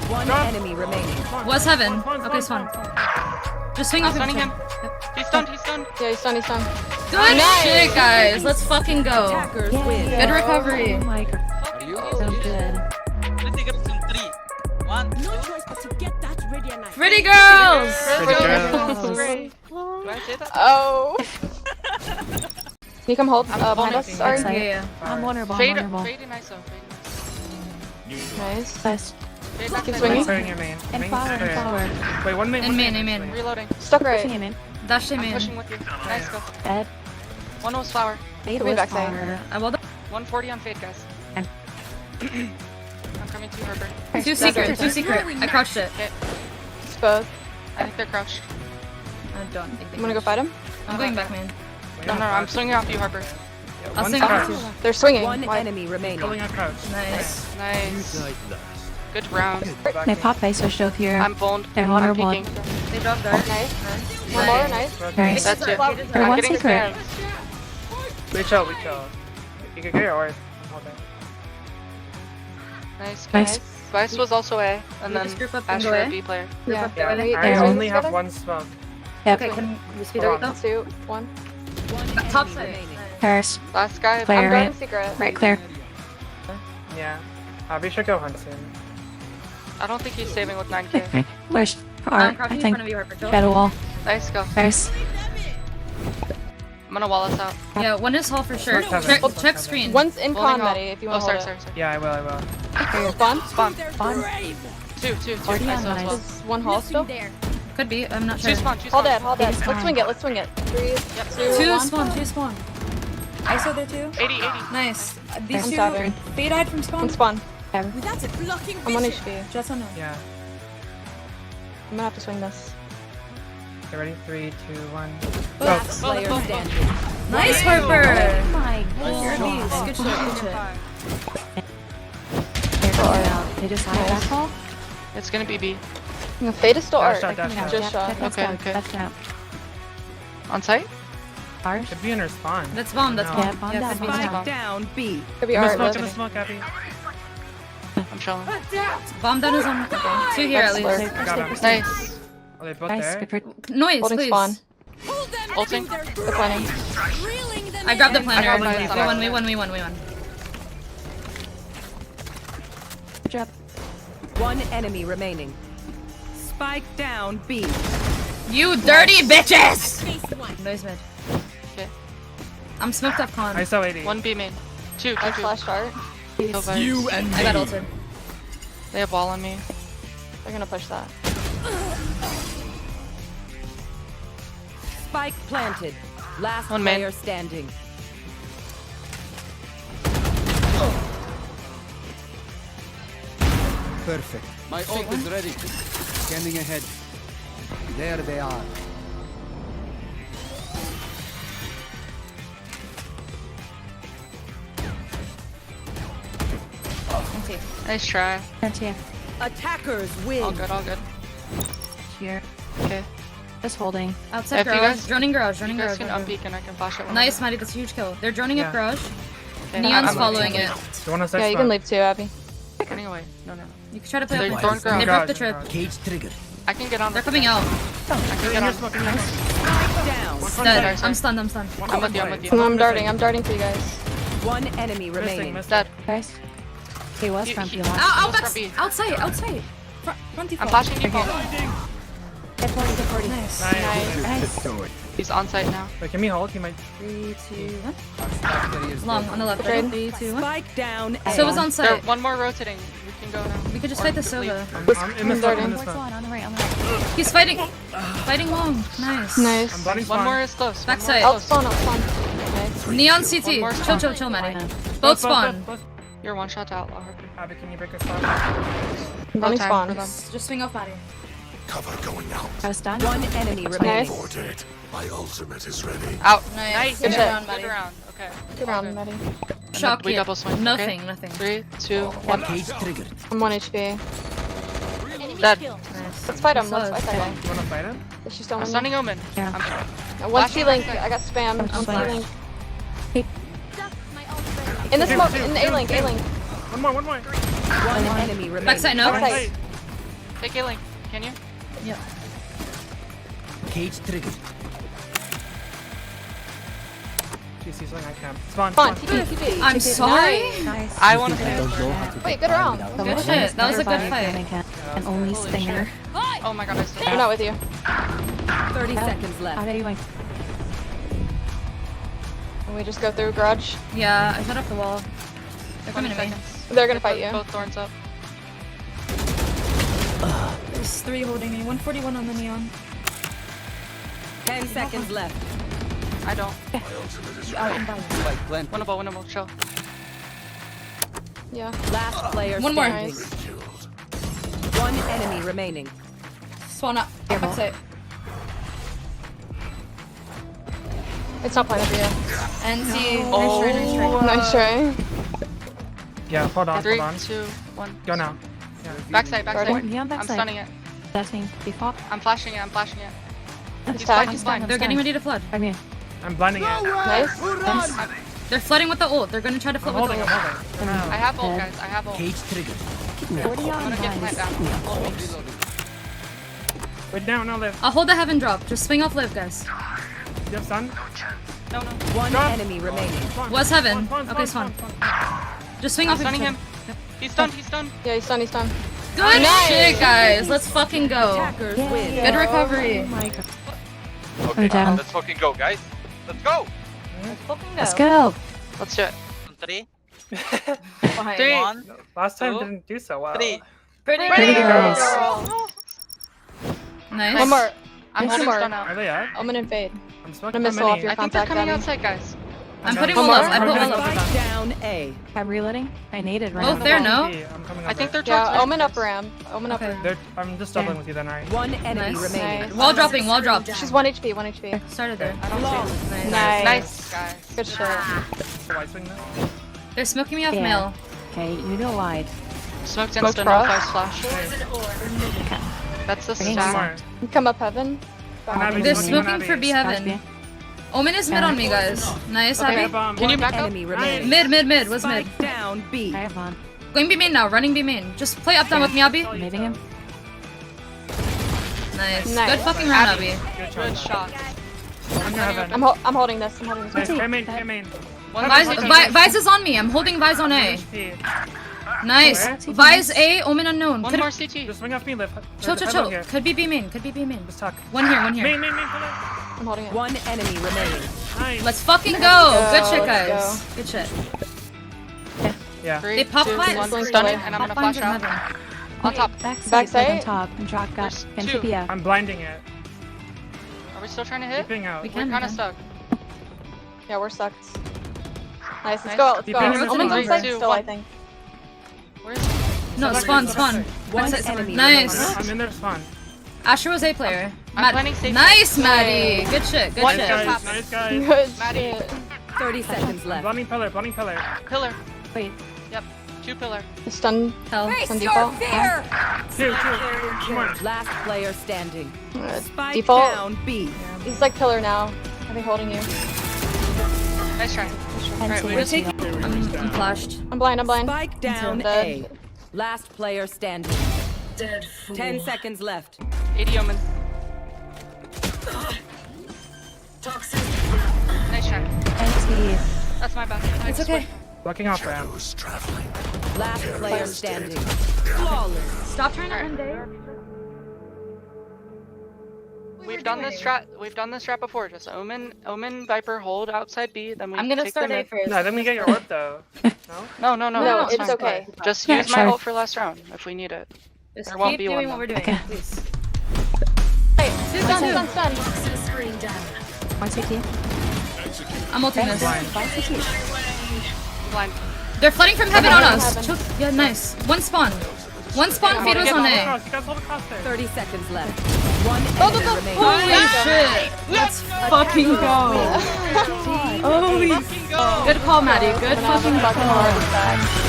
One enemy remaining. Was heaven. Okay, spawn. Just swing off Stunning him. Yep. He's stunned, he's stunned. Yeah, he's stunned, he's stunned. Good shit, guys. Let's fucking go. Attackers win. Good recovery. Oh my god. So good. Let's take it from 3. 1, 2. No choice but to get that ready and Pretty girls. Great. Do I say that? Oh. Can you come hold behind us? Sorry. Yeah. I'm vulnerable. Fade, I'm vulnerable. fade in ISO. Nice. Nice. Fade back Keep side. swinging. Turning your main. And Main flower, clear. and flower. Wait, one main. In one main, in main. Reloading. Stuck Pushing right. him in. Dash him I'm in. pushing with you. Nice, go. Dead. One was flower. Fade Could be was backside. flower. I will. 140 on fade, guys. Okay. I'm coming to you, Herbert. Two secret. Two secret. I crouched it. It's both. I think they're crouched. I don't think they I'm gonna go fight him. I'm going back, man. No, I'm swinging off you, Harper. I'll One swing crouch. off too. They're swinging. One Why? enemy remaining. Pulling a crouch. Nice. Nice. Good round. They pop face or shield here. I'm boned. They're I'm vulnerable. peeking. They dropped dark. Nice. One more. Nice. Nice. That's it. They're I'm one getting secret. spammed. We chill. You can get your ores. I'm holding. Nice. Nice. Vice was also A, and We then just group up and Ash go for A. a B player. Yeah. Yeah, We- I there's only wings have together? one smoke. Yep. Okay, can we speed Hold it on. though? 2, 1. One Top enemy side. remaining. Paris. Last guy. Player. I'm right. guarding secret. Right, clear. Yeah. We should go hunt soon. I don't think he's saving with 9k. Where's I'm Art? I crouching in think. front of you, Harper. Chill. Got a wall. Nice, go. Paris. I'm gonna wall us out. Yeah, one is hall for sure. Smoke Check, cover. check screen. One's in Holding con, hall. Maddie, if you Oh, want to sorry, hold sorry. Yeah, I will. it. Spawn? Spawn. Spawn. Two. Already ISO on as nice. well. Is one hall still? Could be. I'm not Two sure. spawn. Hold dead, hold dead. It is Let's swing it, let's swing it. 3, 2, Two 1. spawn. Two spawn. ISO there too. 80. Nice. These I'm two tapping. fade eyed from spawn. One spawn. Without it blocking I'm 1 vision. HP. Just on no. Yeah. I'm gonna have to swing this. Okay, ready? 3, 2, 1. Last Oh, player oh, oh. standing. Nice, Harper. Oh my You're a god. beast. Good shit. Good shit. They just had a back hall? It's gonna be B. Fade is still Dash art. shot, dash shot. Just shot. That's Okay, down. okay. That's down. On site? Ours? Should be in her spawn. That's bomb. That's No. bomb. Yeah, bomb down, could be bomb bomb. down. Down B. Could be Gonna art. smoke, Let's gonna smoke, Abby. I'm chilling. Bomb down is on. Okay. Two here at That's least. slurp. Got him. Nice. Are they both Nice. there? Good for Noise, Holding please. spawn. Hold them Ulting. to their They're planning. reeling them I grabbed the in. planner. I got We mine. won. We won. We won. We won. Good job. One enemy remaining. Spike down B. You dirty bitches! Face one. Noise mid. Okay. I'm smoked up con. I saw 80. 1 B main. Two. I flashed art. Kill Vice. I got ulted. They have wall on me. They're gonna push that. Spike planted. Last One man. player standing. Perfect. My ult is ready. Scanning ahead. There they are. Empty. Nice try. That's here. Attackers win. All good, all good. Here. Okay. Just holding. Outside If you garage. guys- Droning garage. You Droning guys garage. can garage. unpeek and I can flash it. Nice, Maddie. That's a huge kill. They're droning up Yeah. garage. Okay. Neon's I'm following it. Do you want to search Yeah, you can leave too, Abby. running away. No. You can try to play They're up throwing They garage. broke the trip. Cage trigger. I can get on. They're coming out. I can In get your on. smoke, in your smoke. Spike down. Dead. sorry. I'm stunned. I'm stunned. I'm with you. I'm with you. I'm darting for you guys. One enemy Missing, remaining. missing. Dead. Paris. He was from He- P last. Out, Let's back, be. outside, outside. Front I'm default. flashing default. Get 40, get 40. Nice. Nice. Nice. He's on site now. Wait, can we hold? He might. 3, 2, 1. Barriers Long on the left. Trade. 3, 2, 1. Spike down. A. Sova's on There, site. one more rotating. We can go now. We could just Or fight the leave. Sova. I'm in the smoke, I'm in the Towards smoke. one, on the right, on the right. He's fighting. Fighting long. Nice. I'm Nice. bloody One spawn. more is close. One Backside. more Out is close. spawn. Nice. Neon One CT. more Chill, spawn. chill, Maddie. Both Both spawn. Both. You're one shot to outlaw. Harper. Abby, can you break a spawn? I'm running time spawn. for them. Just swing off Maddie. Cover going out. I was done. One enemy remaining. Nice. Boarded. My ultimate is ready. Out. Nice. Good Good shit. round, Good Maddie. round. Okay. Good round, Maddie. And Shock we hit. double swing. Nothing, Okay? nothing. 3, 2, 1. Cage triggered. I'm 1 HP. Dead. Nice. Let's fight him. Let's Solid. fight that You want to fight him? guy. She's still I'm on stunning Omen. Yeah. I'm One flashing C-Link. backside. I got spammed. I'm One flash. C-Link. In the smoke. In the A-Link. A-Link. One more. One enemy remaining. Backside, no. Backside. Take A link. Can you? Yep. Cage triggered. GC's going on camp. Spawn, Come on, spawn. TP. I'm sorry. Nice. I want to I play. don't know how to Wait, good round. The Good one shit, is that was a good nearby fight. coming in, and only Holy Stinger. shit. Oh my god, I still. I'm not with you. 30 seconds How left. are you going? Can we just go through Grudge? Yeah, I set up the wall. They're 20 coming to me. seconds. They're gonna fight you. Both thorns up. There's 3 holding me. 141 on the neon. 10 seconds left. I don't. My ultimate is Out ready. and by. Spike plant. Winnable, chill. Yeah. Last player One more. standing. Nice. Killed. One enemy remaining. Spawn up. Backside. It's not planning for you. And see. Oh. Nice try, Nice try. Yeah, hold on, 3, hold on. 2, 1. Go now. Backside, Guarding. backside. Yeah, I'm backside. stunning it. That's me. Default. I'm flashing it. It's He's back. blind, he's blind. They're getting ready to flood. I'm here. I'm blinding it. Nice. They're flooding with the ult. They're gonna try to I'm flood with holding, the I'm ult. holding. I have ult, guys. I have ult. Cage triggered. 40 I'm on gonna get plant nice. down. Ult me. Reloading. Wait, down, no live. I'll hold the heaven drop. Just swing off live, guys. You have stun? No, no. One Drop. enemy remaining. Spawn. What's heaven? Spawn, Okay, spawn, spawn. spawn. Just swing I'm off stunning each him. other. He's stunned, he's stunned. Yeah, he's done, he's done. Good Nice. shit, guys. Let's fucking go. Attackers win. Good recovery. Oh my god. Okay, I'm down. let's fucking go, guys. Let's go. Let's go. Let's do it. 3, Behind. 3. Last time Two. didn't do so well. 3. Pretty Pretty good. girls. Nice. One more. I'm Two holding more. stun Are out. they up? Omen and Fade. I'm I'm smoking gonna how missile off many? your I think they're contact, coming Abby. outside, guys. I'm putting One one more. up. I put one Okay. up. Spike down A. I'm reloading. I needed Both round. there, no? I'm coming I think over. they're towards Yeah, me. Omen up ramp. Omen up Okay. ramp. I'm just doubling with you then, right? One enemy Nice. remaining. Nice. Wall dropping, wall drop. She's 1 HP, 1 HP. Started there. I don't see it. Nice. Nice. Nice, guys. Good shit. So why swing this? They're smoking me off Yeah. mail. Okay, you know why. Smoked Smoke instant, no cross. flash flash. That's the Bringing One stack. more. Come up heaven. One Abby, They're one smoking Abby. for B Gosh, heaven. yeah. Omen is mid on me, guys. Nice, Okay. Abby. Can you One back up? enemy remaining. Mid. Was mid. Spike down B. I have on. Going B main now. Running B main. Just play up down with me, Abby. I'm meeting him. Nice. Nice. Good fucking round, Abby. Good Good shot. shot. I'm gonna have I'm holding this. I'm holding this. Nice, came in, came in. One Vice is on me. I'm holding Vice on A. HP. Nice. Where? Vice A, Omen unknown. One Could more CT. Just swing off me, live. chill. Here. Could be B main. Just tuck. One here. Main, pull it. I'm holding it. One enemy remaining. Nice. Let's fucking go. go, Good shit, let's guys. Good shit. Yeah. 3, They pop 2, vines. 1. Stunning, and I'm gonna Pop vines flash in out. heaven. On top. Backside, Backside? on top. And drop got. There's And two. TP out. I'm blinding it. Are we still trying to hit? Keeping out. We We're can. kind of stuck. Yeah, we're stuck. Nice. Let's Nice. go out. Let's Keep go it out. in. Omen's on Three, site two, still, one. I think. Where is it? No, spawn. One Backside. enemy Nice. I'm in there, spawn. Asher was A player. I'm planning safe. Nice, Maddie. Good shit. Good One shit. guy. Guys, nice guys. Good Maddie. shit. 30 seconds left. Blinding pillar, blinding pillar. Pillar. Wait. Yep. 2 pillar. Stun. Hell. Stun default. Two. Two more. Last player standing. Spike Default. down B. He's like pillar now. I think holding you. Nice try. And Alright, see we you. just take. I'm flashed. I'm blind. I'm blind. Spike down Dead. A. Last player standing. 10 seconds left. 80 Omen. Nice try. And see. That's my bad. It's okay. Blocking off ramp. Shadows traveling. Last player standing. Flawless. Stop trying to run day. We've done this strat before. Just Omen, Viper, hold outside B. Then we I'm gonna take start them A in. first. No, then we get your orb though. No? No, No, it's it's fine. okay. Just Yeah, use my sure. ult for last round if we need it. Just There won't keep be doing one what we're then. doing, Okay. please. Hey, stun. One CT. I'm ulting this. Blind. They're flooding from heaven on us. Heaven. Yeah, nice. One spawn. One spawn feed was on A. You guys hold across there. 30 seconds left. One enemy remaining. Holy shit. Let's fucking go. Holy. Good call, Maddie. Good fucking Fucking call. hard attack.